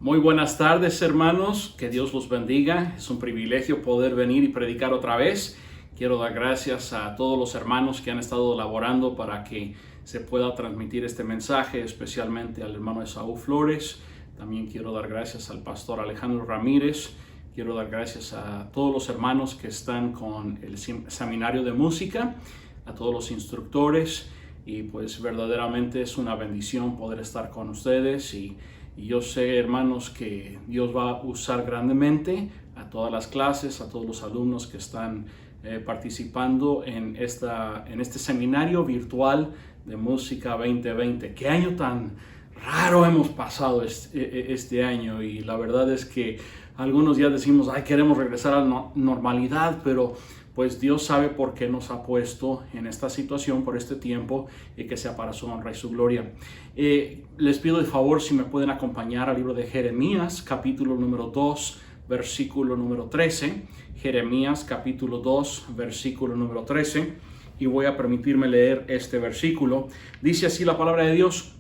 Muy buenas tardes, hermanos, que Dios los bendiga. Es un privilegio poder venir y predicar otra vez. Quiero dar gracias a todos los hermanos que han estado laborando para que se pueda transmitir este mensaje, especialmente al hermano Esaú Flores. También quiero dar gracias al pastor Alejandro Ramírez. Quiero dar gracias a todos los hermanos que están con el seminario de música, a todos los instructores, y pues verdaderamente es una bendición poder estar con ustedes y yo sé, hermanos, que Dios va a usar grandemente a todas las clases, a todos los alumnos que están participando en este seminario virtual de música 2020. ¿Qué año tan raro hemos pasado este año? Y la verdad es que algunos ya decimos, queremos regresar a la normalidad, pero pues Dios sabe por qué nos ha puesto en esta situación por este tiempo y que sea para su honra y su gloria. Les pido de favor si me pueden acompañar al libro de Jeremías, capítulo número 2, versículo número 13. Jeremías, capítulo 2, versículo número 13. Y voy a permitirme leer este versículo. Dice así la palabra de Dios: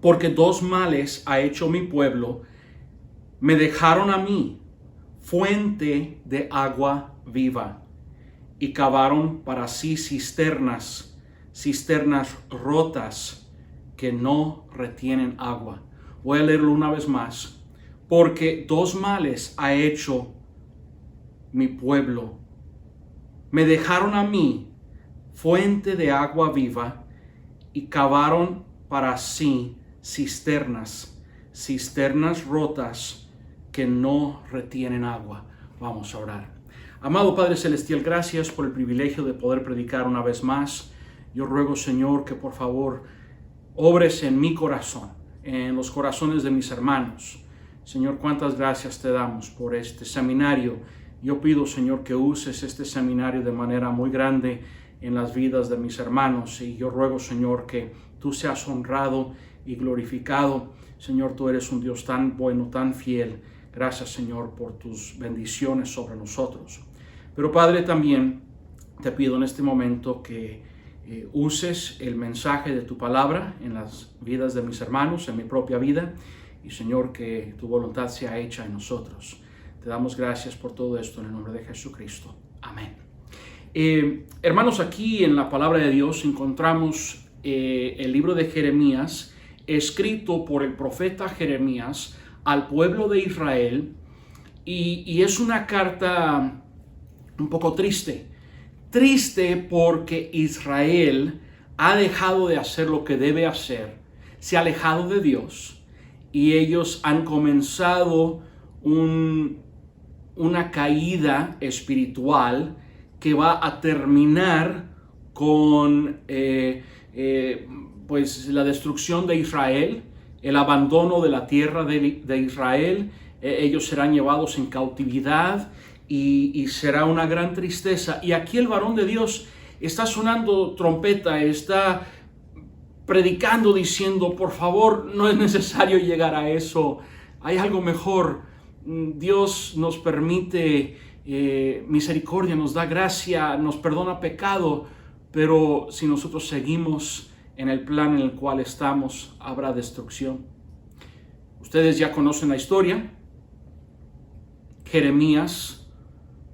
porque dos males ha hecho mi pueblo, me dejaron a mí fuente de agua viva, y cavaron para sí cisternas rotas que no retienen agua. Voy a leerlo una vez más. Porque dos males ha hecho mi pueblo. Me dejaron a mí fuente de agua viva, y cavaron para sí cisternas rotas que no retienen agua. Vamos a orar. Amado Padre Celestial, gracias por el privilegio de poder predicar una vez más. Yo ruego, Señor, que por favor obres en mi corazón, en los corazones de mis hermanos. Señor, cuántas gracias te damos por este seminario. Yo pido, Señor, que uses este seminario de manera muy grande en las vidas de mis hermanos. Y yo ruego, Señor, que tú seas honrado y glorificado. Señor, tú eres un Dios tan bueno, tan fiel. Gracias, Señor, por tus bendiciones sobre nosotros. Pero, Padre, también te pido en este momento que uses el mensaje de tu palabra en las vidas de mis hermanos, en mi propia vida. Y, Señor, que tu voluntad sea hecha en nosotros. Te damos gracias por todo esto en el nombre de Jesucristo. Amén. Hermanos, aquí en la palabra de Dios encontramos el libro de Jeremías, escrito por el profeta Jeremías al pueblo de Israel, y es una carta un poco triste porque Israel ha dejado de hacer lo que debe hacer, se ha alejado de Dios, y ellos han comenzado una caída espiritual que va a terminar con pues la destrucción de Israel, el abandono de la tierra de Israel. Ellos serán llevados en cautividad y será una gran tristeza. Y aquí el varón de Dios está sonando trompeta, está predicando diciendo, por favor, no es necesario llegar a eso, hay algo mejor. Dios nos permite misericordia, nos da gracia, nos perdona pecado, pero si nosotros seguimos en el plan en el cual estamos, habrá destrucción. Ustedes ya conocen la historia. Jeremías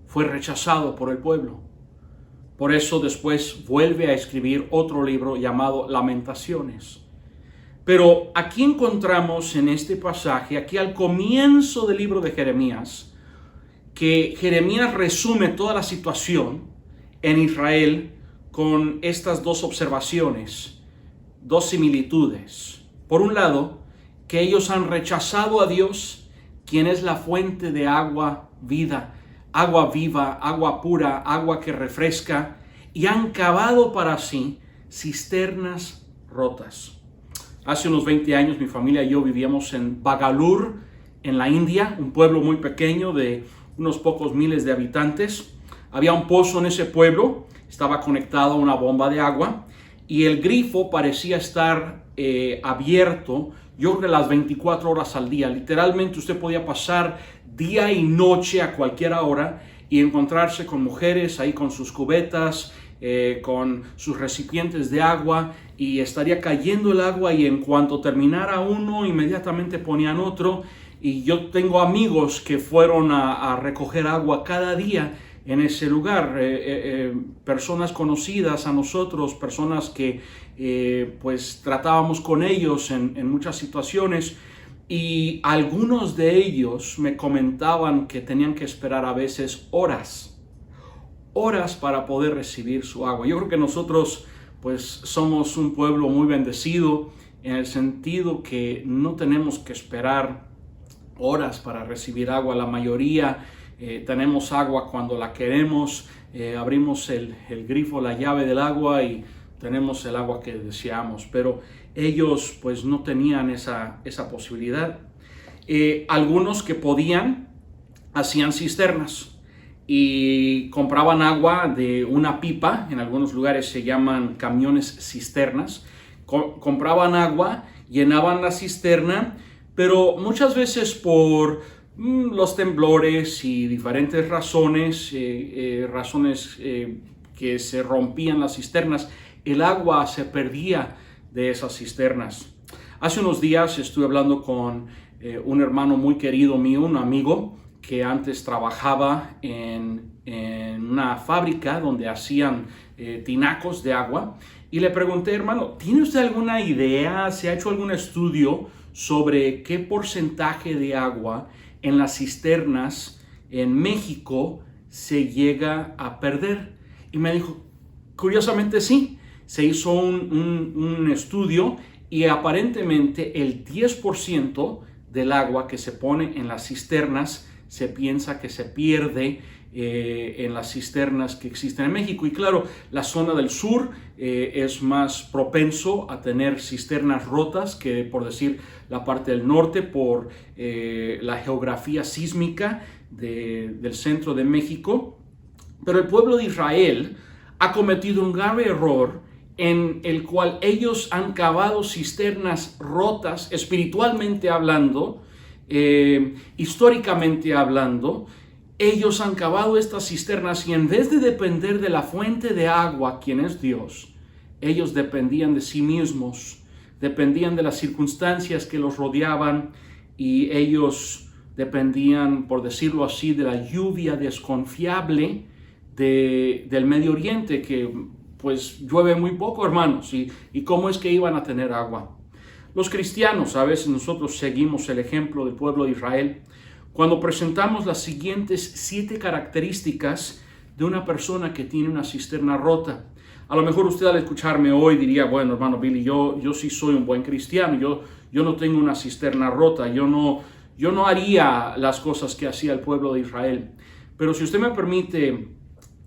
fue rechazado por el pueblo. Por eso después vuelve a escribir otro libro llamado Lamentaciones. Pero aquí encontramos en este pasaje, aquí al comienzo del libro de Jeremías, que Jeremías resume toda la situación en Israel con estas dos observaciones, dos similitudes. Por un lado, que ellos han rechazado a Dios, quien es la fuente de agua vida, agua viva, agua pura, agua que refresca, y han cavado para sí cisternas rotas. Hace unos 20 años mi familia y yo vivíamos en Bangalore, en la India, un pueblo muy pequeño de unos pocos miles de habitantes. Había un pozo en ese pueblo, estaba conectado a una bomba de agua, y el grifo parecía estar abierto, yo creo que las 24 horas al día. Literalmente usted podía pasar día y noche a cualquier hora y encontrarse con mujeres ahí con sus cubetas, con sus recipientes de agua, y estaría cayendo el agua, y en cuanto terminara uno, inmediatamente ponían otro. y yo tengo amigos que fueron a recoger agua cada día en ese lugar, personas conocidas a nosotros, personas que pues tratábamos con ellos en muchas situaciones, y algunos de ellos me comentaban que tenían que esperar a veces horas para poder recibir su agua. Yo creo que nosotros pues somos un pueblo muy bendecido en el sentido que no tenemos que esperar horas para recibir agua. La mayoría tenemos agua cuando la queremos, abrimos el grifo, la llave del agua y tenemos el agua que deseamos, pero ellos pues no tenían esa posibilidad. Algunos que podían hacían cisternas y compraban agua de una pipa. En algunos lugares se llaman camiones cisternas. Compraban agua, llenaban la cisterna, pero muchas veces por los temblores y diferentes razones, que se rompían las cisternas, el agua se perdía de esas cisternas. Hace unos días estuve hablando con un hermano muy querido mío, un amigo que antes trabajaba en una fábrica donde hacían tinacos de agua, y le pregunté: hermano, ¿tiene usted alguna idea, se ha hecho algún estudio sobre qué porcentaje de agua en las cisternas en México se llega a perder? Y me dijo, curiosamente sí, se hizo un estudio y aparentemente el 10% del agua que se pone en las cisternas se piensa que se pierde en las cisternas que existen en México. Y claro, la zona del sur es más propenso a tener cisternas rotas que, por decir, la parte del norte, por la geografía sísmica del centro de México. Pero el pueblo de Israel ha cometido un grave error en el cual ellos han cavado cisternas rotas, espiritualmente hablando, históricamente hablando. Ellos han cavado estas cisternas y en vez de depender de la fuente de agua, quien es Dios, ellos dependían de sí mismos, dependían de las circunstancias que los rodeaban, y ellos dependían, por decirlo así, de la lluvia desconfiable del Medio Oriente, que pues llueve muy poco, hermanos, y cómo es que iban a tener agua. Los cristianos, a veces nosotros seguimos el ejemplo del pueblo de Israel cuando presentamos las siguientes 7 características de una persona que tiene una cisterna rota. A lo mejor usted, al escucharme hoy, diría: bueno, hermano Billy, yo sí soy un buen cristiano, yo no tengo una cisterna rota, yo no haría las cosas que hacía el pueblo de Israel. Pero si usted me permite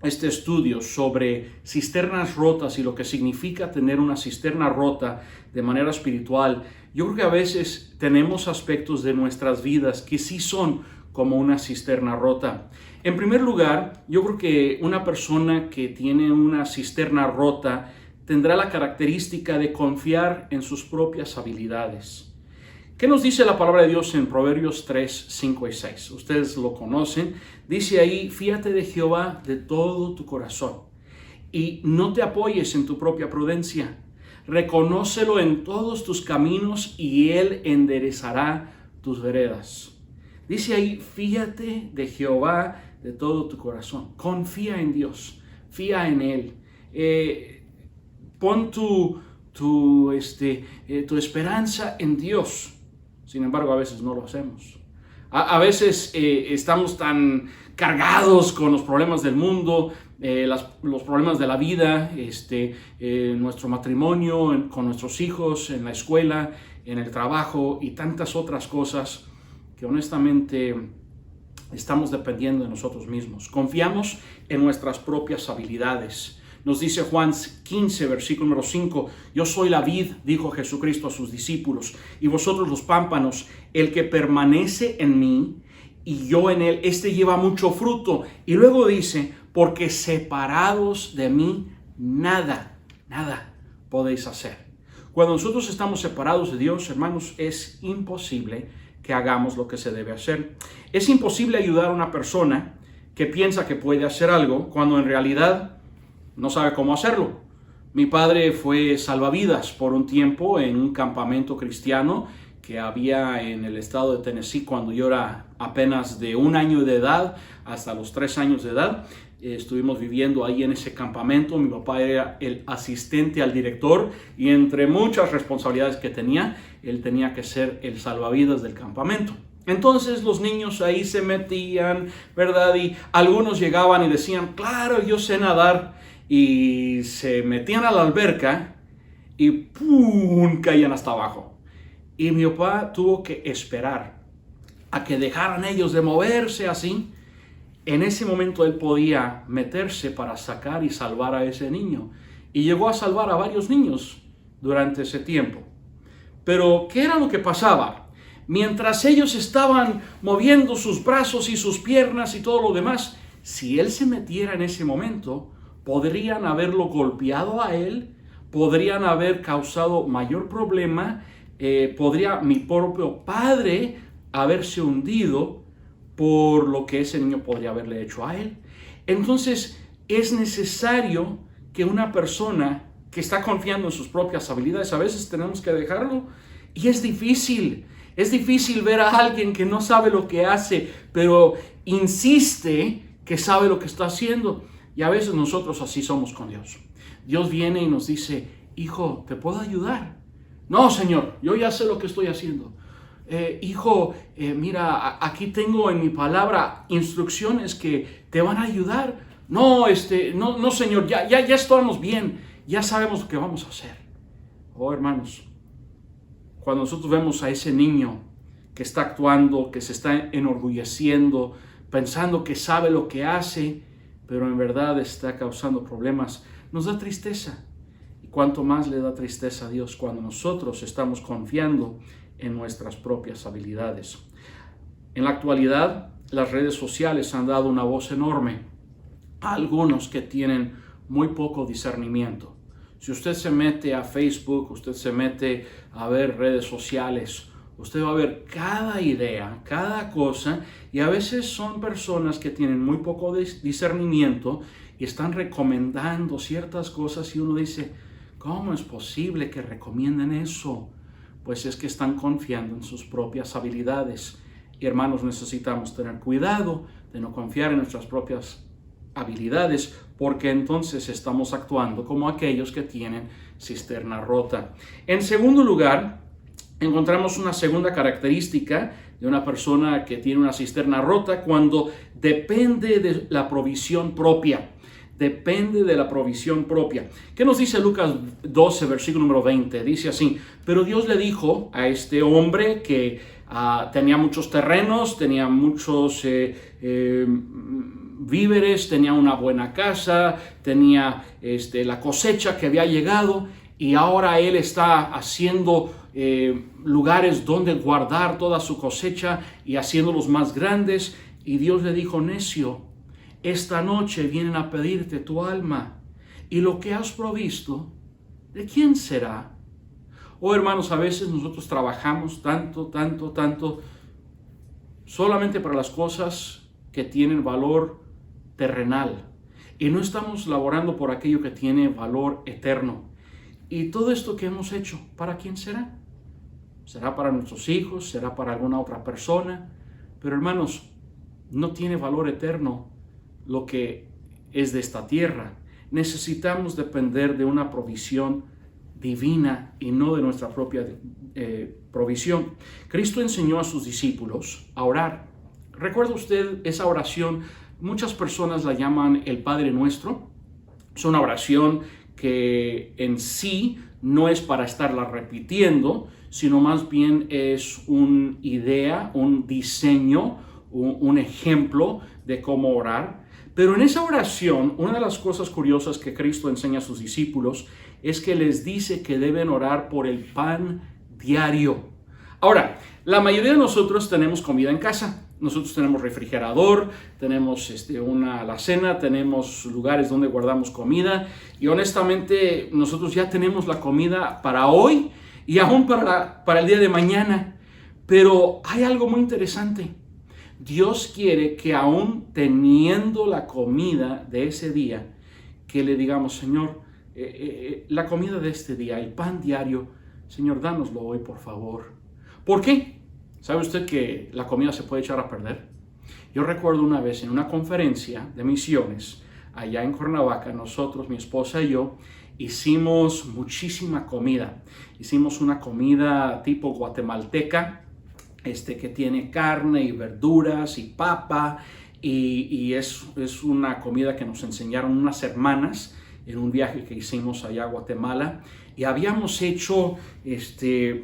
este estudio sobre cisternas rotas y lo que significa tener una cisterna rota de manera espiritual, yo creo que a veces tenemos aspectos de nuestras vidas que sí son como una cisterna rota. En primer lugar, yo creo que una persona que tiene una cisterna rota tendrá la característica de confiar en sus propias habilidades. ¿Qué nos dice la palabra de Dios en Proverbios 3, 5 y 6? Ustedes lo conocen. Dice ahí: fíate de Jehová de todo tu corazón y no te apoyes en tu propia prudencia. Reconócelo en todos tus caminos y Él enderezará tus veredas. Dice ahí: fíate de Jehová de todo tu corazón. Confía en Dios, fía en Él. Pon tu esperanza en Dios. Sin embargo, a veces no lo hacemos. A veces estamos tan cargados con los problemas del mundo, los problemas de la vida, nuestro matrimonio, con nuestros hijos, en la escuela, en el trabajo y tantas otras cosas, que honestamente estamos dependiendo de nosotros mismos. Confiamos en nuestras propias habilidades. Nos dice Juan 15, versículo número 5, yo soy la vid, dijo Jesucristo a sus discípulos, y vosotros los pámpanos. El que permanece en mí y yo en él, este lleva mucho fruto. Y luego dice, porque separados de mí, nada podéis hacer. Cuando nosotros estamos separados de Dios, hermanos, es imposible que hagamos lo que se debe hacer. Es imposible ayudar a una persona que piensa que puede hacer algo cuando en realidad no sabe cómo hacerlo. Mi padre fue salvavidas por un tiempo en un campamento cristiano que había en el estado de Tennessee cuando yo era apenas de 1 año de edad hasta los 3 años de edad. Estuvimos viviendo ahí en ese campamento. Mi papá era el asistente al director y entre muchas responsabilidades que tenía, él tenía que ser el salvavidas del campamento. Entonces los niños ahí se metían, ¿verdad? Y algunos llegaban y decían, claro, yo sé nadar. Y se metían a la alberca y ¡pum!, caían hasta abajo. Y mi papá tuvo que esperar a que dejaran ellos de moverse así. En ese momento él podía meterse para sacar y salvar a ese niño. Y llegó a salvar a varios niños durante ese tiempo. Pero, ¿qué era lo que pasaba? Mientras ellos estaban moviendo sus brazos y sus piernas y todo lo demás, si él se metiera en ese momento, podrían haberlo golpeado a él, podrían haber causado mayor problema, podría mi propio padre haberse hundido por lo que ese niño podría haberle hecho a él. Entonces es necesario que una persona que está confiando en sus propias habilidades, a veces tenemos que dejarlo, y es difícil ver a alguien que no sabe lo que hace, pero insiste que sabe lo que está haciendo. Y a veces nosotros así somos con Dios. Dios viene y nos dice, hijo, ¿te puedo ayudar? No, Señor, yo ya sé lo que estoy haciendo. Hijo, mira, aquí tengo en mi palabra instrucciones que te van a ayudar. No, no, Señor, ya estamos bien, ya sabemos lo que vamos a hacer. Oh, hermanos, cuando nosotros vemos a ese niño que está actuando, que se está enorgulleciendo, pensando que sabe lo que hace, pero en verdad está causando problemas, nos da tristeza. Y cuánto más le da tristeza a Dios cuando nosotros estamos confiando en nuestras propias habilidades. En la actualidad, las redes sociales han dado una voz enorme a algunos que tienen muy poco discernimiento. Si usted se mete a Facebook, usted se mete a ver redes sociales, usted va a ver cada idea, cada cosa, y a veces son personas que tienen muy poco discernimiento y están recomendando ciertas cosas y uno dice, ¿cómo es posible que recomienden eso? Pues es que están confiando en sus propias habilidades. Y hermanos, necesitamos tener cuidado de no confiar en nuestras propias habilidades, porque entonces estamos actuando como aquellos que tienen cisterna rota. En segundo lugar, encontramos una segunda característica de una persona que tiene una cisterna rota cuando depende de la provisión propia. Depende de la provisión propia. ¿Qué nos dice Lucas 12, versículo número 20? Dice así, pero Dios le dijo a este hombre que tenía muchos terrenos, tenía muchos víveres, tenía una buena casa, tenía la cosecha que había llegado y ahora él está haciendo lugares donde guardar toda su cosecha y haciéndolos más grandes. Y Dios le dijo, necio, esta noche vienen a pedirte tu alma y lo que has provisto, ¿de quién será? Oh, hermanos, a veces nosotros trabajamos tanto, solamente para las cosas que tienen valor terrenal y no estamos laborando por aquello que tiene valor eterno. Y todo esto que hemos hecho, ¿para quién será? ¿Será para nuestros hijos? ¿Será para alguna otra persona? Pero hermanos, no tiene valor eterno lo que es de esta tierra. Necesitamos depender de una provisión divina y no de nuestra propia provisión. Cristo enseñó a sus discípulos a orar. ¿Recuerda usted esa oración? Muchas personas la llaman el Padre Nuestro. Es una oración que en sí no es para estarla repitiendo, sino más bien es una idea, un diseño, un ejemplo de cómo orar. Pero en esa oración, una de las cosas curiosas que Cristo enseña a sus discípulos es que les dice que deben orar por el pan diario. Ahora, la mayoría de nosotros tenemos comida en casa. Nosotros tenemos refrigerador, tenemos una alacena, tenemos lugares donde guardamos comida y honestamente nosotros ya tenemos la comida para hoy y aún para el día de mañana. Pero hay algo muy interesante. Dios quiere que aún teniendo la comida de ese día, que le digamos, Señor, la comida de este día, el pan diario, Señor, dánoslo hoy, por favor. ¿Por qué? ¿Sabe usted que la comida se puede echar a perder? Yo recuerdo una vez en una conferencia de misiones allá en Cuernavaca, nosotros, mi esposa y yo, hicimos muchísima comida. Hicimos una comida tipo guatemalteca, que tiene carne y verduras y papa, y es una comida que nos enseñaron unas hermanas en un viaje que hicimos allá a Guatemala, y habíamos hecho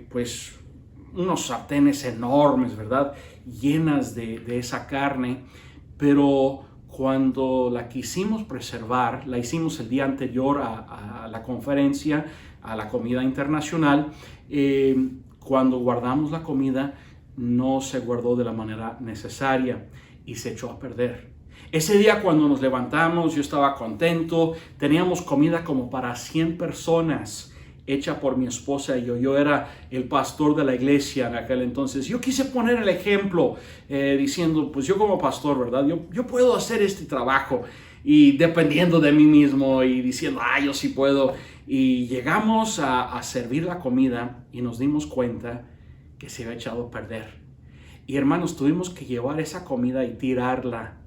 pues unos sartenes enormes, ¿verdad? Llenas de esa carne, pero cuando la quisimos preservar, la hicimos el día anterior a la conferencia, a la comida internacional. Cuando guardamos la comida, no se guardó de la manera necesaria y se echó a perder. Ese día cuando nos levantamos, yo estaba contento, teníamos comida como para 100 personas, hecha por mi esposa y yo. Yo era el pastor de la iglesia en aquel entonces. Yo quise poner el ejemplo diciendo, pues yo como pastor, ¿verdad? Yo puedo hacer este trabajo, y dependiendo de mí mismo y diciendo, yo sí puedo. Y llegamos a servir la comida y nos dimos cuenta que se había echado a perder. Y hermanos, tuvimos que llevar esa comida y tirarla.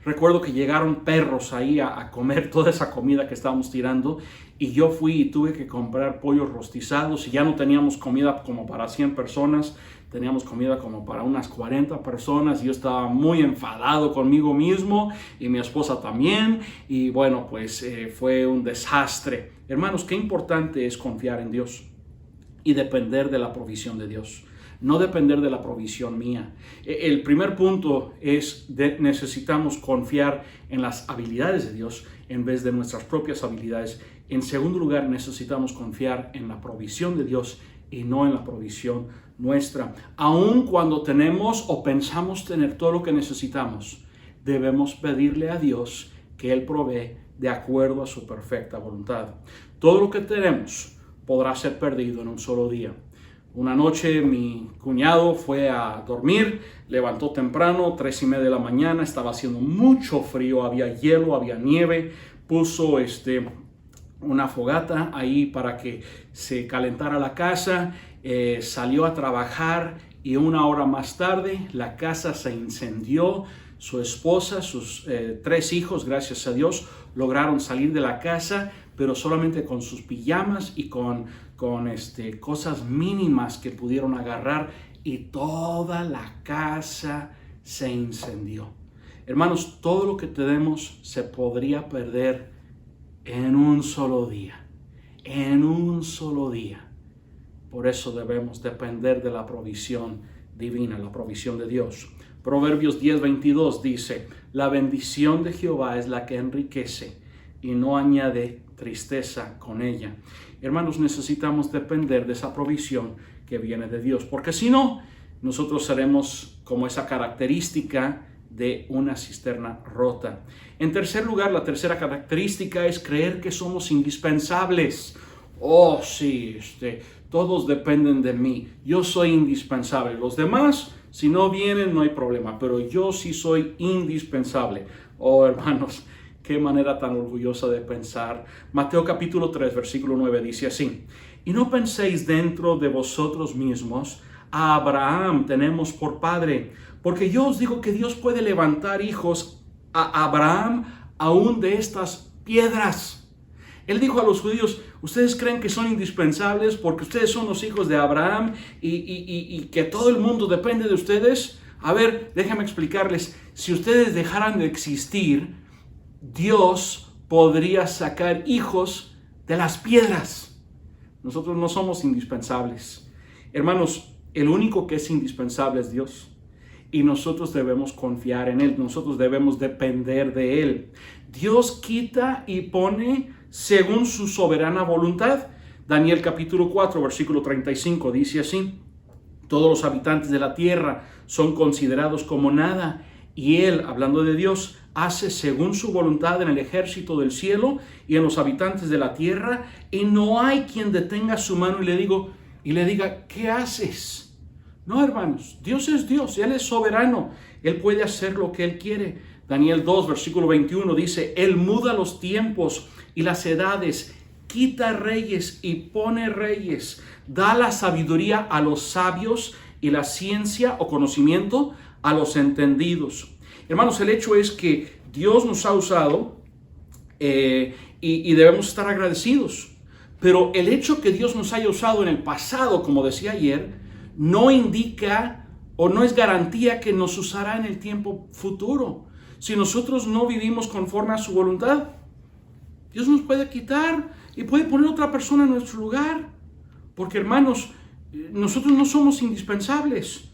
Recuerdo que llegaron perros ahí a comer toda esa comida que estábamos tirando, y yo fui y tuve que comprar pollos rostizados, y ya no teníamos comida como para 100 personas, teníamos comida como para unas 40 personas, y yo estaba muy enfadado conmigo mismo y mi esposa también, y bueno, pues fue un desastre. Hermanos, qué importante es confiar en Dios y depender de la provisión de Dios. No depender de la provisión mía. El primer punto es necesitamos confiar en las habilidades de Dios en vez de nuestras propias habilidades. En segundo lugar, necesitamos confiar en la provisión de Dios y no en la provisión nuestra. Aun cuando tenemos o pensamos tener todo lo que necesitamos, debemos pedirle a Dios que Él provee de acuerdo a su perfecta voluntad. Todo lo que tenemos podrá ser perdido en un solo día. Una noche mi cuñado fue a dormir, levantó temprano, 3:30 de la mañana, estaba haciendo mucho frío, había hielo, había nieve, puso una fogata ahí para que se calentara la casa, salió a trabajar, y 1 hora más tarde la casa se incendió. Su esposa, sus 3 hijos, gracias a Dios, lograron salir de la casa, pero solamente con sus pijamas y con cosas mínimas que pudieron agarrar, y toda la casa se incendió. Hermanos, todo lo que tenemos se podría perder en un solo día. En un solo día. Por eso debemos depender de la provisión divina, la provisión de Dios. Proverbios 10:22 dice, la bendición de Jehová es la que enriquece y no añade tristeza con ella. Hermanos, necesitamos depender de esa provisión que viene de Dios, porque si no, nosotros seremos como esa característica de una cisterna rota. En tercer lugar, la tercera característica es creer que somos indispensables. Oh, sí, todos dependen de mí. Yo soy indispensable. Los demás, si no vienen, no hay problema, pero yo sí soy indispensable. Oh, hermanos, qué manera tan orgullosa de pensar. Mateo capítulo 3, versículo 9 dice así: y no penséis dentro de vosotros mismos, a Abraham tenemos por padre, porque yo os digo que Dios puede levantar hijos a Abraham aún de estas piedras. Él dijo a los judíos, ustedes creen que son indispensables porque ustedes son los hijos de Abraham y que todo el mundo depende de ustedes. A ver, déjenme explicarles, si ustedes dejaran de existir, Dios podría sacar hijos de las piedras. Nosotros no somos indispensables. Hermanos, el único que es indispensable es Dios. Y nosotros debemos confiar en Él. Nosotros debemos depender de Él. Dios quita y pone según su soberana voluntad. Daniel capítulo 4, versículo 35 dice así: todos los habitantes de la tierra son considerados como nada, y Él, hablando de Dios, hace según su voluntad en el ejército del cielo y en los habitantes de la tierra, y no hay quien detenga su mano y le diga, ¿qué haces? No, hermanos, Dios es Dios, Él es soberano, Él puede hacer lo que Él quiere. Daniel 2, versículo 21 dice, Él muda los tiempos y las edades, quita reyes y pone reyes, da la sabiduría a los sabios y la ciencia o conocimiento a los entendidos. Hermanos, el hecho es que Dios nos ha usado y debemos estar agradecidos. Pero el hecho que Dios nos haya usado en el pasado, como decía ayer, no indica o no es garantía que nos usará en el tiempo futuro. Si nosotros no vivimos conforme a su voluntad, Dios nos puede quitar y puede poner otra persona en nuestro lugar. Porque, hermanos, nosotros no somos indispensables.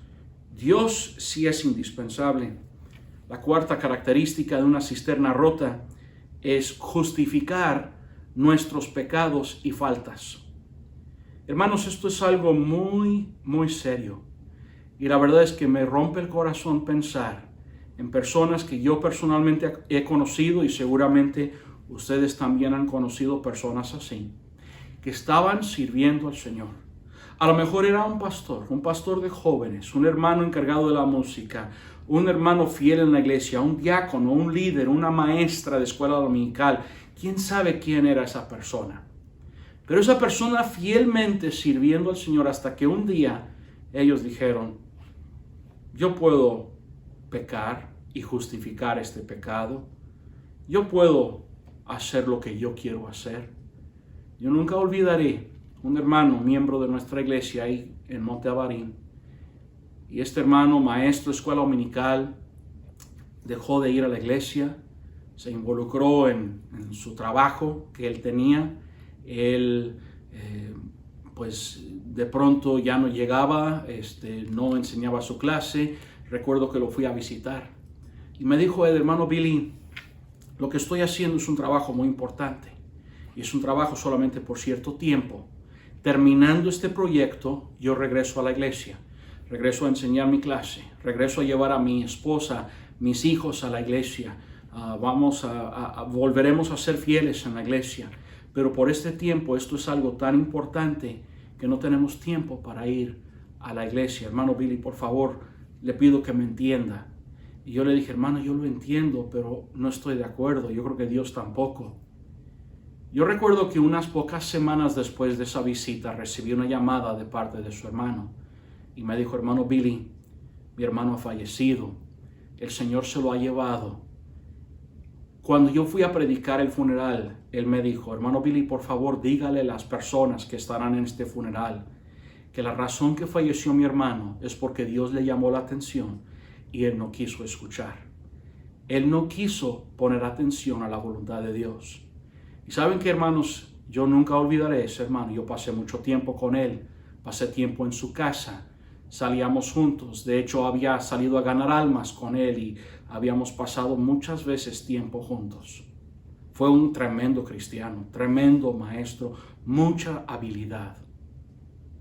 Dios sí es indispensable. La cuarta característica de una cisterna rota es justificar nuestros pecados y faltas. Hermanos, esto es algo muy, muy serio. Y la verdad es que me rompe el corazón pensar en personas que yo personalmente he conocido y seguramente ustedes también han conocido personas así, que estaban sirviendo al Señor. A lo mejor era un pastor de jóvenes, un hermano encargado de la música, un hermano fiel en la iglesia, un diácono, un líder, una maestra de escuela dominical. ¿Quién sabe quién era esa persona? Pero esa persona fielmente sirviendo al Señor hasta que un día ellos dijeron, yo puedo pecar y justificar este pecado. Yo puedo hacer lo que yo quiero hacer. Yo nunca olvidaré un hermano, miembro de nuestra iglesia ahí en Monte Avarín. Y este hermano, maestro de escuela dominical, dejó de ir a la iglesia, se involucró en su trabajo que él tenía. Él, pues de pronto ya no llegaba, no enseñaba su clase. Recuerdo que lo fui a visitar. Y me dijo el hermano Billy, lo que estoy haciendo es un trabajo muy importante. Y es un trabajo solamente por cierto tiempo. Terminando este proyecto, yo regreso a la iglesia. Regreso a enseñar mi clase. Regreso a llevar a mi esposa, mis hijos a la iglesia. Volveremos a ser fieles en la iglesia. Pero por este tiempo, esto es algo tan importante que no tenemos tiempo para ir a la iglesia. Hermano Billy, por favor, le pido que me entienda. Y yo le dije, hermano, yo lo entiendo, pero no estoy de acuerdo. Yo creo que Dios tampoco. Yo recuerdo que unas pocas semanas después de esa visita recibí una llamada de parte de su hermano. Y me dijo, hermano Billy, mi hermano ha fallecido. El Señor se lo ha llevado. Cuando yo fui a predicar el funeral, él me dijo, hermano Billy, por favor, dígale a las personas que estarán en este funeral que la razón que falleció mi hermano es porque Dios le llamó la atención y él no quiso escuchar. Él no quiso poner atención a la voluntad de Dios. Y saben qué, hermanos, yo nunca olvidaré a ese hermano. Yo pasé mucho tiempo con él, pasé tiempo en su casa, salíamos juntos. De hecho, había salido a ganar almas con él y habíamos pasado muchas veces tiempo juntos. Fue un tremendo cristiano, tremendo maestro, mucha habilidad.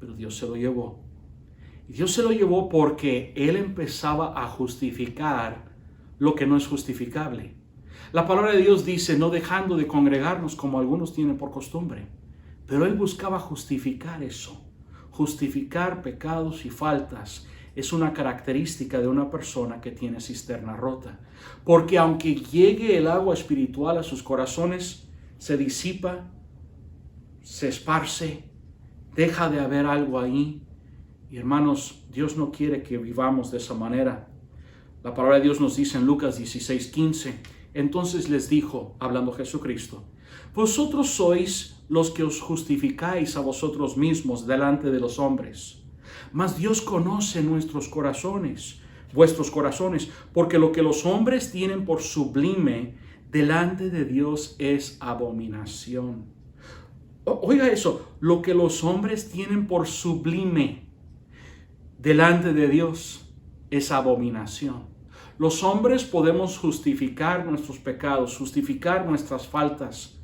Pero Dios se lo llevó. Y Dios se lo llevó porque él empezaba a justificar lo que no es justificable. La palabra de Dios dice, no dejando de congregarnos como algunos tienen por costumbre. Pero él buscaba justificar eso. Justificar pecados y faltas es una característica de una persona que tiene cisterna rota. Porque aunque llegue el agua espiritual a sus corazones, se disipa, se esparce, deja de haber algo ahí. Y hermanos, Dios no quiere que vivamos de esa manera. La palabra de Dios nos dice en Lucas 16:15, entonces les dijo, hablando Jesucristo, vosotros sois los que os justificáis a vosotros mismos delante de los hombres. Mas Dios conoce nuestros corazones, vuestros corazones, porque lo que los hombres tienen por sublime delante de Dios es abominación. Oiga eso, lo que los hombres tienen por sublime delante de Dios es abominación. Los hombres podemos justificar nuestros pecados, justificar nuestras faltas,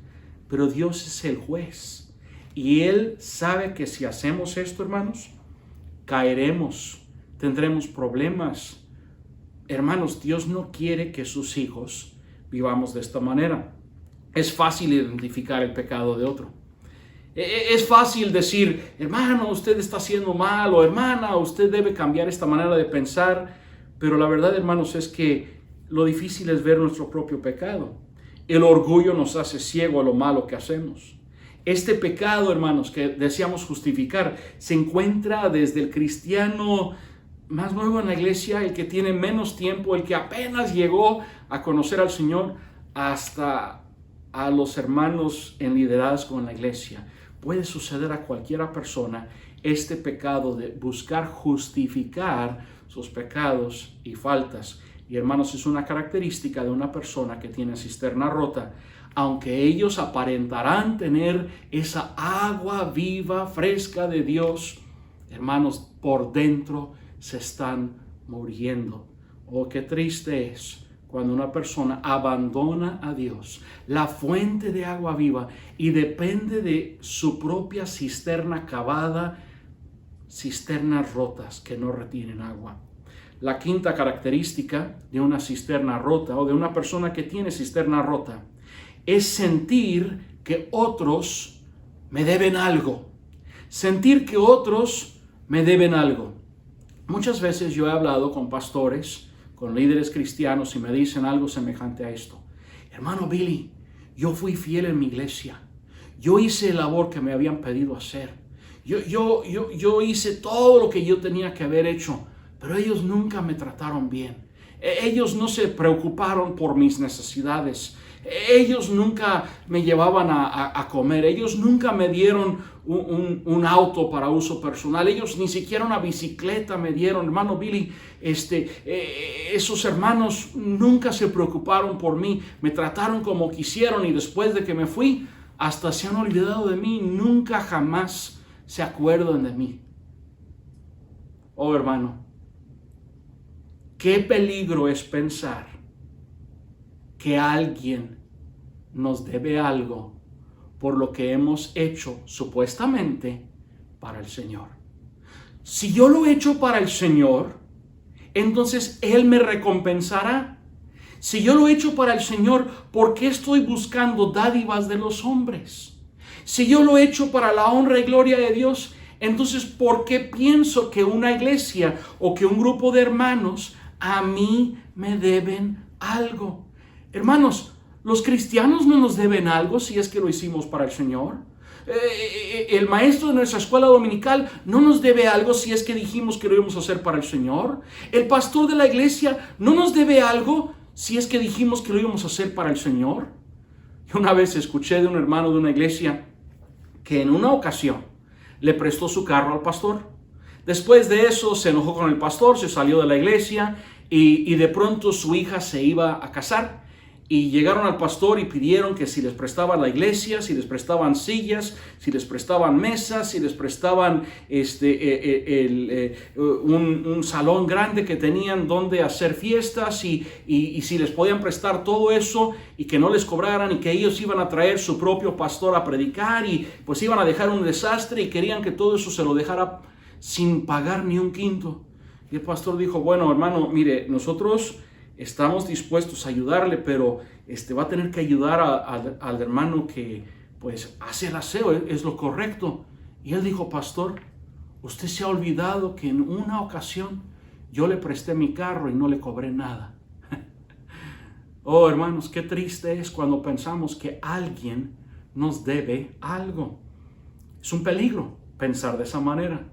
pero Dios es el juez. Y Él sabe que si hacemos esto, hermanos, caeremos, tendremos problemas. Hermanos, Dios no quiere que sus hijos vivamos de esta manera. Es fácil identificar el pecado de otro. Es fácil decir, hermano, usted está haciendo mal, o hermana, usted debe cambiar esta manera de pensar. Pero la verdad, hermanos, es que lo difícil es ver nuestro propio pecado. El orgullo nos hace ciego a lo malo que hacemos. Este pecado, hermanos, que deseamos justificar, se encuentra desde el cristiano más nuevo en la iglesia, el que tiene menos tiempo, el que apenas llegó a conocer al Señor, hasta a los hermanos en liderazgo en la iglesia. Puede suceder a cualquiera persona este pecado de buscar justificar sus pecados y faltas. Y hermanos, es una característica de una persona que tiene cisterna rota. Aunque ellos aparentarán tener esa agua viva, fresca de Dios, hermanos, por dentro se están muriendo. Oh, qué triste es cuando una persona abandona a Dios, la fuente de agua viva, y depende de su propia cisterna cavada, cisternas rotas que no retienen agua. La quinta característica de una cisterna rota o de una persona que tiene cisterna rota es sentir que otros me deben algo. Sentir que otros me deben algo. Muchas veces yo he hablado con pastores, con líderes cristianos, y me dicen algo semejante a esto. Hermano Billy, yo fui fiel en mi iglesia. Yo hice el labor que me habían pedido hacer. Yo hice todo lo que yo tenía que haber hecho, pero ellos nunca me trataron bien. Ellos no se preocuparon por mis necesidades. Ellos nunca me llevaban a comer. Ellos nunca me dieron un auto para uso personal. Ellos ni siquiera una bicicleta me dieron. Hermano Billy, esos hermanos nunca se preocuparon por mí. Me trataron como quisieron, y después de que me fui, hasta se han olvidado de mí. Nunca jamás se acuerdan de mí. Oh, hermano, qué peligro es pensar que alguien nos debe algo por lo que hemos hecho supuestamente para el Señor. Si yo lo he hecho para el Señor, entonces Él me recompensará. Si yo lo he hecho para el Señor, ¿por qué estoy buscando dádivas de los hombres? Si yo lo he hecho para la honra y gloria de Dios, entonces ¿por qué pienso que una iglesia o que un grupo de hermanos a mí me deben algo? Hermanos, los cristianos no nos deben algo si es que lo hicimos para el Señor. El maestro de nuestra escuela dominical no nos debe algo si es que dijimos que lo íbamos a hacer para el Señor. El pastor de la iglesia no nos debe algo si es que dijimos que lo íbamos a hacer para el Señor. Yo una vez escuché de un hermano de una iglesia que en una ocasión le prestó su carro al pastor. Después de eso se enojó con el pastor, se salió de la iglesia y de pronto su hija se iba a casar. Y llegaron al pastor y pidieron que si les prestaba la iglesia, si les prestaban sillas, si les prestaban mesas, si les prestaban un salón grande que tenían donde hacer fiestas, y si les podían prestar todo eso y que no les cobraran, y que ellos iban a traer su propio pastor a predicar, y pues iban a dejar un desastre, y querían que todo eso se lo dejara sin pagar ni un quinto. Y el pastor dijo: bueno, hermano, mire, nosotros estamos dispuestos a ayudarle, pero va a tener que ayudar al hermano que pues hace el aseo, es lo correcto. Y él dijo: pastor, usted se ha olvidado que en una ocasión yo le presté mi carro y no le cobré nada. Oh, hermanos, qué triste es cuando pensamos que alguien nos debe algo. Es un peligro pensar de esa manera.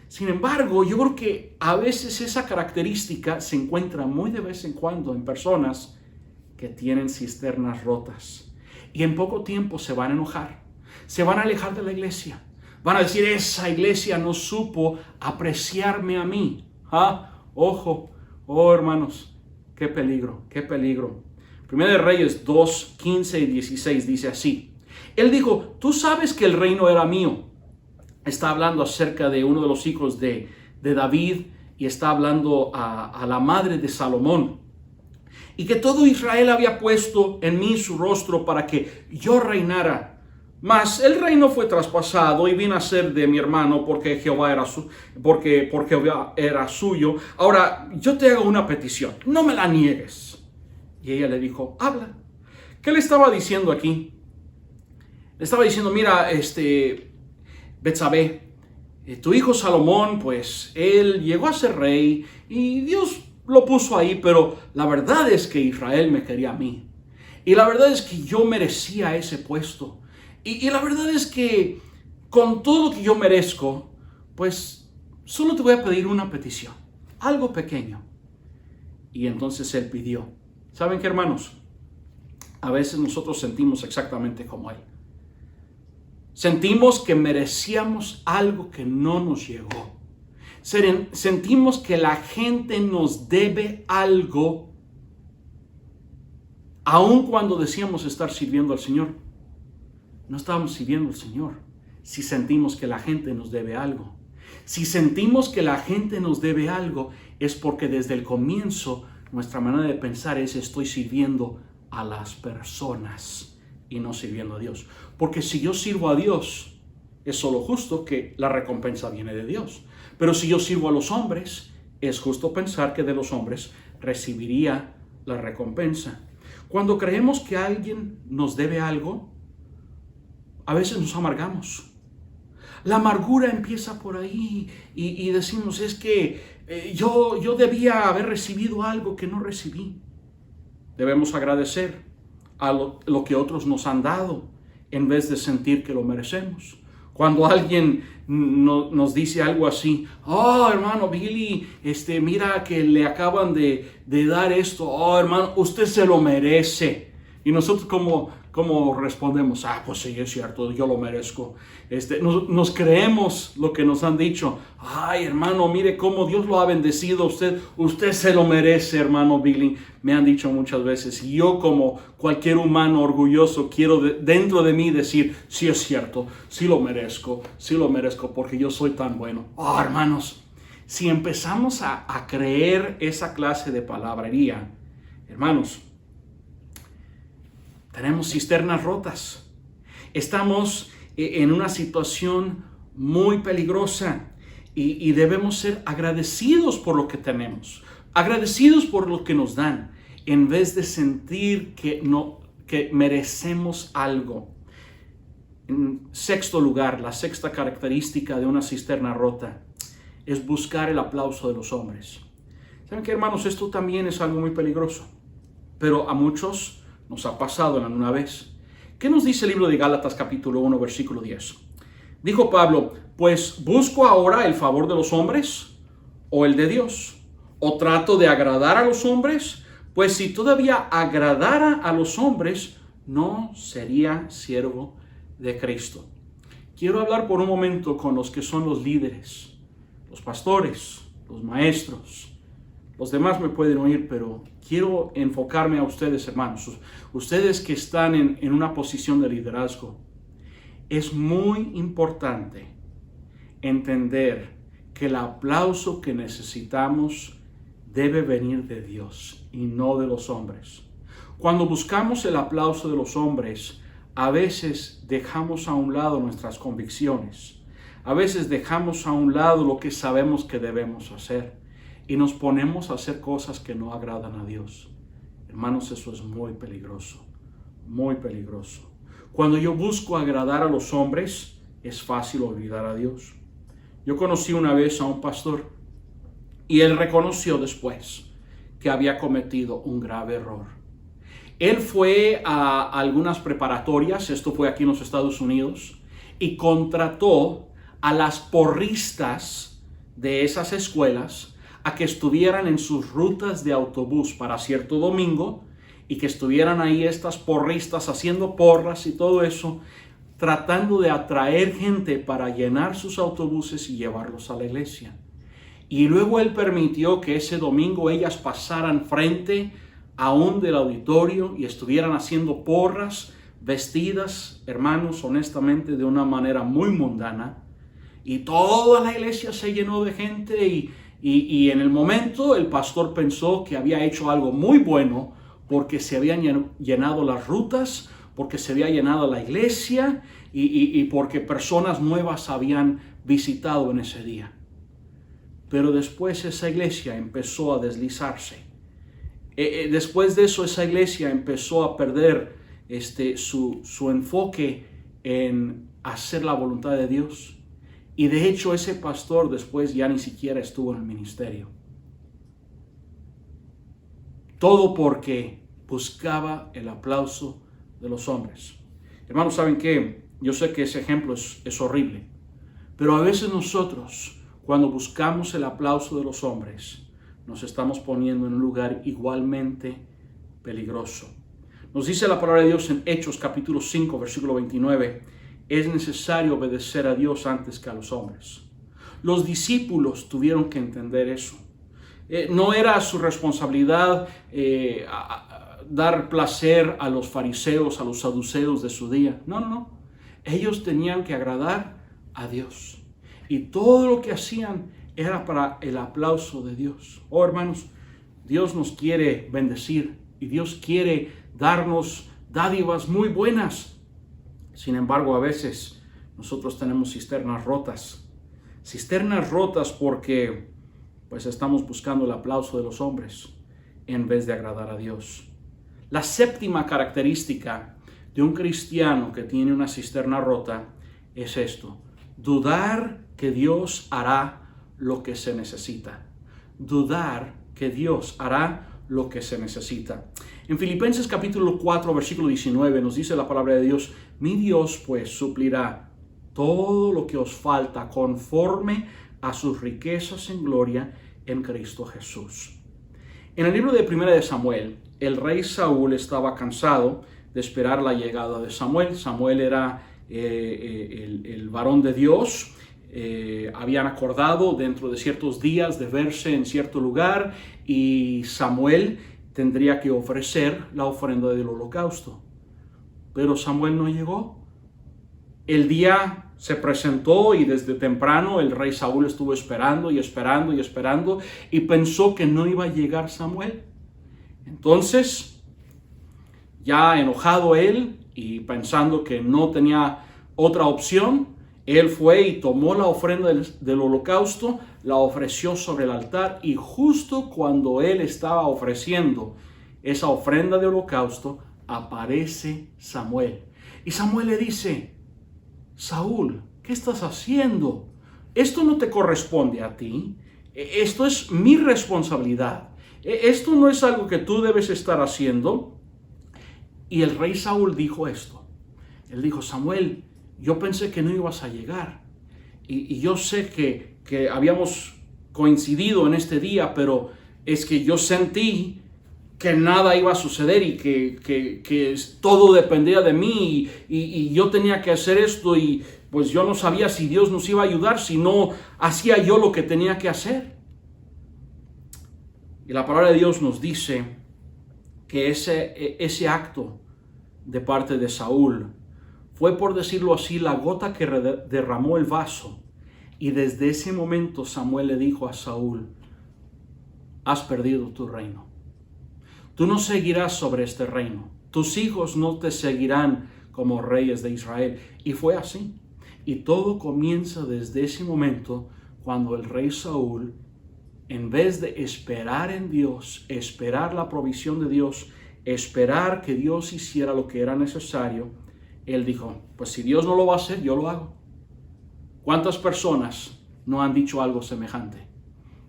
Sin embargo, yo creo que a veces esa característica se encuentra muy de vez en cuando en personas que tienen cisternas rotas. Y en poco tiempo se van a enojar, se van a alejar de la iglesia. Van a decir: esa iglesia no supo apreciarme a mí. Ojo, oh hermanos, qué peligro, qué peligro. Primera de Reyes 2, 15 y 16 dice así. Él dijo: tú sabes que el reino era mío. Está hablando acerca de uno de los hijos de David, y está hablando a la madre de Salomón. Y que todo Israel había puesto en mí su rostro para que yo reinara. Mas el reino fue traspasado y vino a ser de mi hermano, porque Jehová era suyo. Ahora yo te hago una petición, no me la niegues. Y ella le dijo: habla. ¿Qué le estaba diciendo aquí? Le estaba diciendo: mira, Betsabé, tu hijo Salomón, pues él llegó a ser rey y Dios lo puso ahí, pero la verdad es que Israel me quería a mí. Y la verdad es que yo merecía ese puesto. Y la verdad es que con todo lo que yo merezco, pues solo te voy a pedir una petición, algo pequeño. Y entonces él pidió. ¿Saben qué, hermanos? A veces nosotros sentimos exactamente como él. Sentimos que merecíamos algo que no nos llegó. Sentimos que la gente nos debe algo, aun cuando decíamos estar sirviendo al Señor. No estábamos sirviendo al Señor si sentimos que la gente nos debe algo. Si sentimos que la gente nos debe algo, es porque desde el comienzo nuestra manera de pensar es: estoy sirviendo a las personas y no sirviendo a Dios. Porque si yo sirvo a Dios, es solo justo que la recompensa viene de Dios. Pero si yo sirvo a los hombres, es justo pensar que de los hombres recibiría la recompensa. Cuando creemos que alguien nos debe algo, a veces nos amargamos. La amargura empieza por ahí y decimos: es que yo debía haber recibido algo que no recibí. Debemos agradecer a lo que otros nos han dado en vez de sentir que lo merecemos. Cuando alguien nos dice algo así: oh, hermano Billy, mira que le acaban de dar esto. Oh, hermano, usted se lo merece. Y nosotros como respondemos: ah, pues sí, es cierto, yo lo merezco. Nos creemos lo que nos han dicho. Ay, hermano, mire cómo Dios lo ha bendecido a usted. Usted se lo merece, hermano Billy. Me han dicho muchas veces. Y yo, como cualquier humano orgulloso, quiero dentro de mí decir: sí, es cierto, sí lo merezco, porque yo soy tan bueno. Oh, hermanos, si empezamos a creer esa clase de palabrería, hermanos, tenemos cisternas rotas. Estamos en una situación muy peligrosa y debemos ser agradecidos por lo que tenemos, agradecidos por lo que nos dan, en vez de sentir que merecemos algo. En sexto lugar, la sexta característica de una cisterna rota es buscar el aplauso de los hombres. ¿Saben qué, hermanos? Esto también es algo muy peligroso, pero a muchos nos ha pasado en alguna vez. ¿Qué nos dice el libro de Gálatas capítulo 1 versículo 10? Dijo Pablo: pues busco ahora el favor de los hombres o el de Dios, o trato de agradar a los hombres. Pues si todavía agradara a los hombres, no sería siervo de Cristo. Quiero hablar por un momento con los que son los líderes, los pastores, los maestros. Los demás me pueden oír, pero quiero enfocarme a ustedes, hermanos. Ustedes que están en una posición de liderazgo. Es muy importante entender que el aplauso que necesitamos debe venir de Dios y no de los hombres. Cuando buscamos el aplauso de los hombres, a veces dejamos a un lado nuestras convicciones. A veces dejamos a un lado lo que sabemos que debemos hacer. Y nos ponemos a hacer cosas que no agradan a Dios. Hermanos, eso es muy peligroso, muy peligroso. Cuando yo busco agradar a los hombres, es fácil olvidar a Dios. Yo conocí una vez a un pastor y él reconoció después que había cometido un grave error. Él fue a algunas preparatorias, esto fue aquí en los Estados Unidos, y contrató a las porristas de esas escuelas a que estuvieran en sus rutas de autobús para cierto domingo y que estuvieran ahí estas porristas haciendo porras y todo eso, tratando de atraer gente para llenar sus autobuses y llevarlos a la iglesia. Y luego él permitió que ese domingo ellas pasaran frente aún del auditorio y estuvieran haciendo porras, vestidas, hermanos, honestamente de una manera muy mundana. Y toda la iglesia se llenó de gente y en el momento el pastor pensó que había hecho algo muy bueno porque se habían llenado las rutas, porque se había llenado la iglesia y porque personas nuevas habían visitado en ese día. Pero después esa iglesia empezó a deslizarse. Después de eso esa iglesia empezó a perder su enfoque en hacer la voluntad de Dios. Y de hecho ese pastor después ya ni siquiera estuvo en el ministerio. Todo porque buscaba el aplauso de los hombres. Hermanos, ¿saben qué? Yo sé que ese ejemplo es horrible, pero a veces nosotros, cuando buscamos el aplauso de los hombres, nos estamos poniendo en un lugar igualmente peligroso. Nos dice la palabra de Dios en Hechos capítulo 5, versículo 29, es necesario obedecer a Dios antes que a los hombres. Los discípulos tuvieron que entender eso. No era su responsabilidad dar placer a los fariseos, a los saduceos de su día. No. Ellos tenían que agradar a Dios. Y todo lo que hacían era para el aplauso de Dios. Oh, hermanos, Dios nos quiere bendecir y Dios quiere darnos dádivas muy buenas. Sin embargo, a veces nosotros tenemos cisternas rotas. Cisternas rotas porque pues estamos buscando el aplauso de los hombres en vez de agradar a Dios. La séptima característica de un cristiano que tiene una cisterna rota es esto: dudar que Dios hará lo que se necesita. Dudar que Dios hará lo que se necesita. En Filipenses capítulo 4, versículo 19 nos dice la palabra de Dios: mi Dios pues suplirá todo lo que os falta conforme a sus riquezas en gloria en Cristo Jesús. En el libro de Primera de Samuel, el rey Saúl estaba cansado de esperar la llegada de Samuel. Samuel era el varón de Dios. Habían acordado dentro de ciertos días de verse en cierto lugar y Samuel tendría que ofrecer la ofrenda del holocausto. Pero Samuel no llegó. El día se presentó y desde temprano el rey Saúl estuvo esperando y pensó que no iba a llegar Samuel. Entonces, ya enojado él y pensando que no tenía otra opción, él fue y tomó la ofrenda del holocausto, la ofreció sobre el altar y justo cuando él estaba ofreciendo esa ofrenda de holocausto, aparece Samuel. Y Samuel le dice: Saúl, ¿qué estás haciendo? Esto no te corresponde a ti. Esto es mi responsabilidad. Esto no es algo que tú debes estar haciendo. Y el rey Saúl dijo esto. Él dijo: Samuel, yo pensé que no ibas a llegar. Y yo sé que habíamos coincidido en este día, pero es que yo sentí que nada iba a suceder y que todo dependía de mí y yo tenía que hacer esto y pues yo no sabía si Dios nos iba a ayudar si no hacía yo lo que tenía que hacer. Y la palabra de Dios nos dice que ese acto de parte de Saúl fue, por decirlo así, la gota que derramó el vaso. Y desde ese momento Samuel le dijo a Saúl: has perdido tu reino. Tú no seguirás sobre este reino. Tus hijos no te seguirán como reyes de Israel. Y fue así. Y todo comienza desde ese momento cuando el rey Saúl, en vez de esperar en Dios, esperar la provisión de Dios, esperar que Dios hiciera lo que era necesario, él dijo: pues si Dios no lo va a hacer, yo lo hago. ¿Cuántas personas no han dicho algo semejante?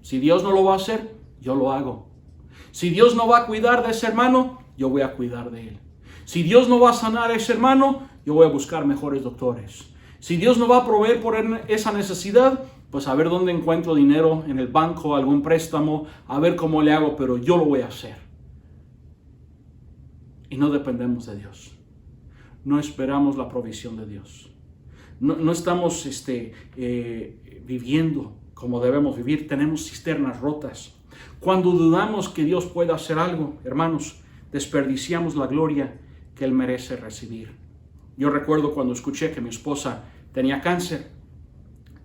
Si Dios no lo va a hacer, yo lo hago. Si Dios no va a cuidar de ese hermano, yo voy a cuidar de él. Si Dios no va a sanar a ese hermano, yo voy a buscar mejores doctores. Si Dios no va a proveer por esa necesidad, pues a ver dónde encuentro dinero en el banco, algún préstamo, a ver cómo le hago, pero yo lo voy a hacer. Y no dependemos de Dios. No esperamos la provisión de Dios. No estamos viviendo como debemos vivir. Tenemos cisternas rotas. Cuando dudamos que Dios pueda hacer algo, hermanos, desperdiciamos la gloria que Él merece recibir. Yo recuerdo cuando escuché que mi esposa tenía cáncer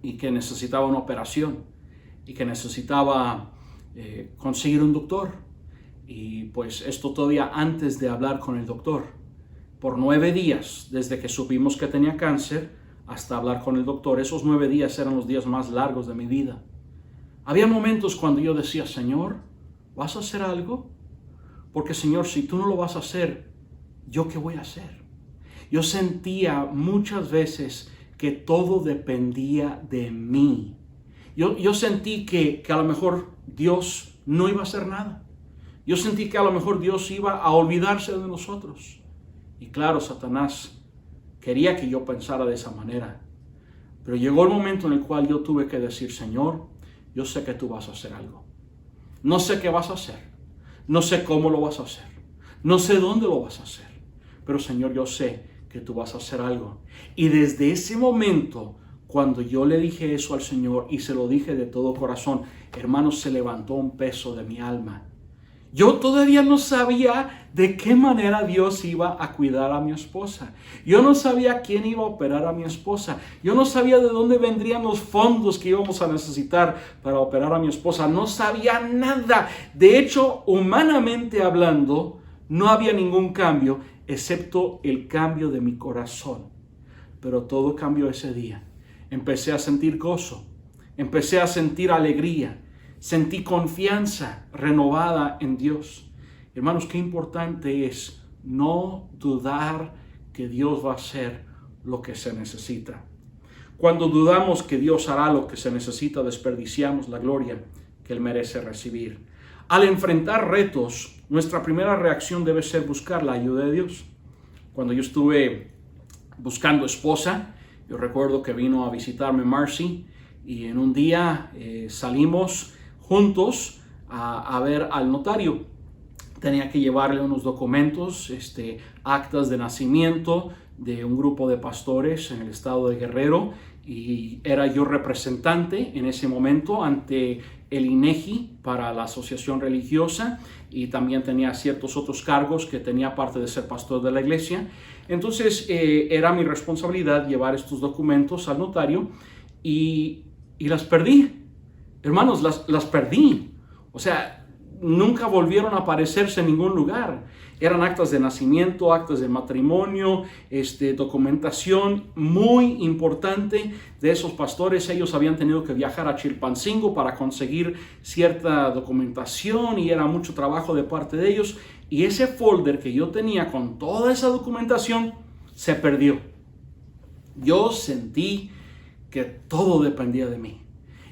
y que necesitaba una operación y que necesitaba conseguir un doctor. Y pues esto todavía antes de hablar con el doctor. Por 9 días, desde que supimos que tenía cáncer hasta hablar con el doctor, esos 9 días eran los días más largos de mi vida. Había momentos cuando yo decía: Señor, ¿vas a hacer algo? Porque Señor, si tú no lo vas a hacer, ¿yo qué voy a hacer? Yo sentía muchas veces que todo dependía de mí. Yo sentí que a lo mejor Dios no iba a hacer nada. Yo sentí que a lo mejor Dios iba a olvidarse de nosotros. Y claro, Satanás quería que yo pensara de esa manera. Pero llegó el momento en el cual yo tuve que decir, Señor, yo sé que tú vas a hacer algo. No sé qué vas a hacer. No sé cómo lo vas a hacer. No sé dónde lo vas a hacer. Pero Señor, yo sé que tú vas a hacer algo. Y desde ese momento, cuando yo le dije eso al Señor y se lo dije de todo corazón, hermanos, se levantó un peso de mi alma. Yo todavía no sabía de qué manera Dios iba a cuidar a mi esposa. Yo no sabía quién iba a operar a mi esposa. Yo no sabía de dónde vendrían los fondos que íbamos a necesitar para operar a mi esposa. No sabía nada. De hecho, humanamente hablando, no había ningún cambio, excepto el cambio de mi corazón. Pero todo cambió ese día. Empecé a sentir gozo. Empecé a sentir alegría. Sentí confianza renovada en Dios. Hermanos, qué importante es no dudar que Dios va a hacer lo que se necesita. Cuando dudamos que Dios hará lo que se necesita, desperdiciamos la gloria que Él merece recibir. Al enfrentar retos, nuestra primera reacción debe ser buscar la ayuda de Dios. Cuando yo estuve buscando esposa, yo recuerdo que vino a visitarme Marcy y en un día salimos juntos a ver al notario. Tenía que llevarle unos documentos, actas de nacimiento de un grupo de pastores en el estado de Guerrero, y era yo representante en ese momento ante el INEGI para la asociación religiosa, y también tenía ciertos otros cargos que tenía parte de ser pastor de la iglesia. Entonces era mi responsabilidad llevar estos documentos al notario y las perdí. Hermanos, las perdí. O sea, nunca volvieron a aparecerse en ningún lugar. Eran actas de nacimiento, actas de matrimonio, documentación muy importante de esos pastores. Ellos habían tenido que viajar a Chilpancingo para conseguir cierta documentación y era mucho trabajo de parte de ellos. Y ese folder que yo tenía con toda esa documentación se perdió. Yo sentí que todo dependía de mí.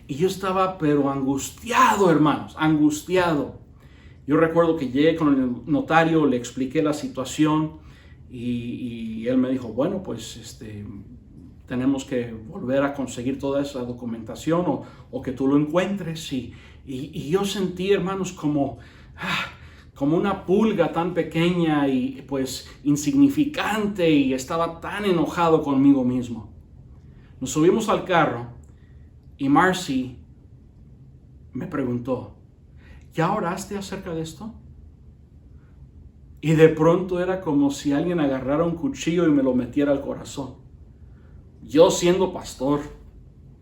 Y yo estaba pero angustiado, hermanos, angustiado. Yo recuerdo que llegué con el notario, le expliqué la situación y él me dijo, bueno, pues tenemos que volver a conseguir toda esa documentación o que tú lo encuentres. Y yo sentí, hermanos, como una pulga tan pequeña y pues insignificante, y estaba tan enojado conmigo mismo. Nos subimos al carro. Y Marcy me preguntó, ¿ya oraste acerca de esto? Y de pronto era como si alguien agarrara un cuchillo y me lo metiera al corazón. Yo siendo pastor,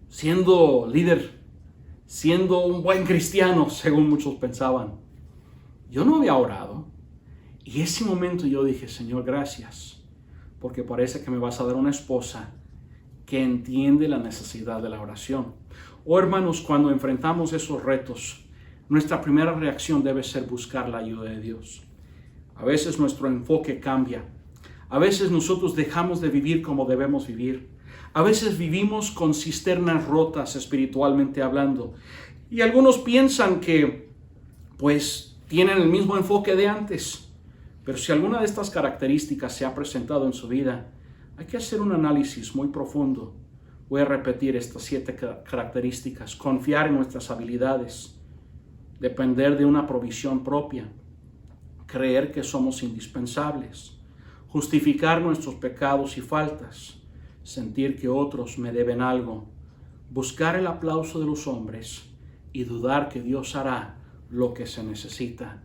siendo líder, siendo un buen cristiano, según muchos pensaban, yo no había orado. Y ese momento yo dije, Señor, gracias, porque parece que me vas a dar una esposa que entiende la necesidad de la oración. Hermanos, cuando enfrentamos esos retos, nuestra primera reacción debe ser buscar la ayuda de Dios. A veces nuestro enfoque cambia. A veces nosotros dejamos de vivir como debemos vivir. A veces vivimos con cisternas rotas espiritualmente hablando. Y algunos piensan que pues tienen el mismo enfoque de antes. Pero si alguna de estas características se ha presentado en su vida, hay que hacer un análisis muy profundo. Voy a repetir estas 7 características. Confiar en nuestras habilidades. Depender de una provisión propia. Creer que somos indispensables. Justificar nuestros pecados y faltas. Sentir que otros me deben algo. Buscar el aplauso de los hombres y dudar que Dios hará lo que se necesita.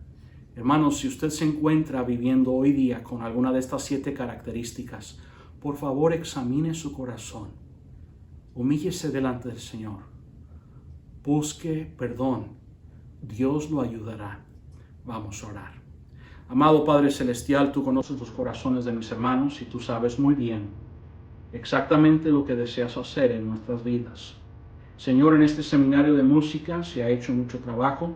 Hermanos, si usted se encuentra viviendo hoy día con alguna de estas 7 características, por favor examine su corazón. Humíllese delante del Señor. Busque perdón. Dios lo ayudará. Vamos a orar. Amado Padre Celestial, tú conoces los corazones de mis hermanos y tú sabes muy bien exactamente lo que deseas hacer en nuestras vidas. Señor, en este seminario de música se ha hecho mucho trabajo.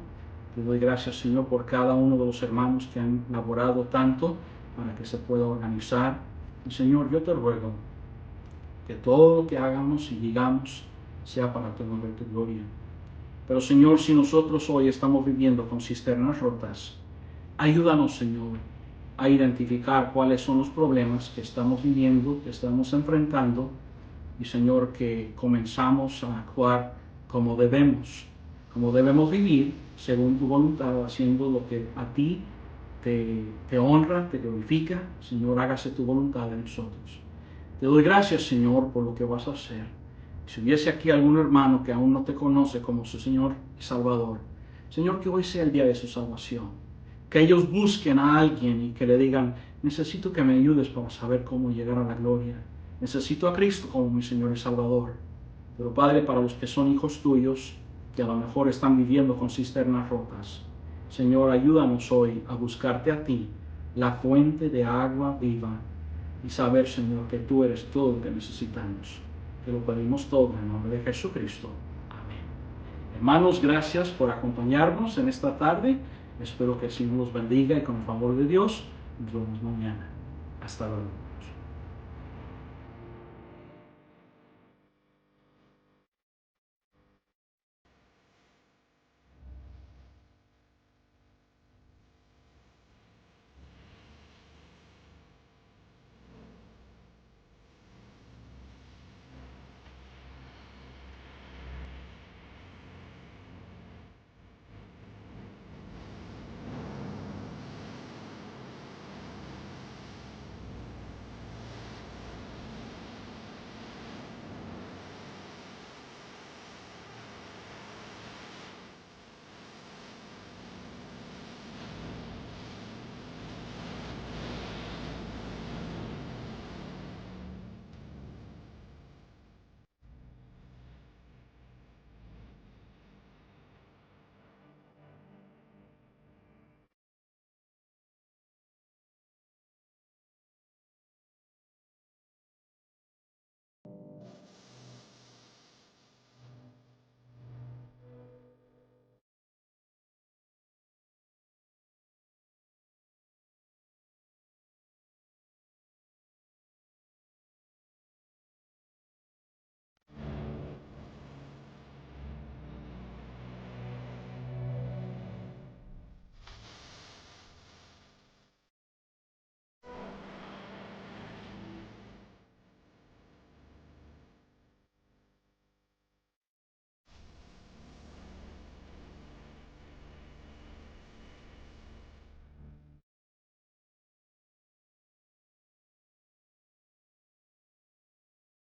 Te doy gracias, Señor, por cada uno de los hermanos que han laborado tanto para que se pueda organizar. Y Señor, yo te ruego que todo lo que hagamos y digamos sea para tu nombre y tu gloria. Pero Señor, si nosotros hoy estamos viviendo con cisternas rotas, ayúdanos, Señor, a identificar cuáles son los problemas que estamos viviendo, que estamos enfrentando, y Señor, que comenzamos a actuar como debemos vivir según tu voluntad, haciendo lo que a ti te honra, te glorifica. Señor, hágase tu voluntad en nosotros. Te doy gracias, Señor, por lo que vas a hacer. Si hubiese aquí algún hermano que aún no te conoce como su Señor y Salvador, Señor, que hoy sea el día de su salvación. Que ellos busquen a alguien y que le digan: necesito que me ayudes para saber cómo llegar a la gloria. Necesito a Cristo como mi Señor y Salvador. Pero Padre, para los que son hijos tuyos, que a lo mejor están viviendo con cisternas rotas, Señor, ayúdanos hoy a buscarte a ti, la fuente de agua viva, y saber, Señor, que tú eres todo lo que necesitamos. Te lo pedimos todo en el nombre de Jesucristo. Amén. Hermanos, gracias por acompañarnos en esta tarde. Espero que el Señor los bendiga y con el favor de Dios nos vemos mañana. Hasta luego.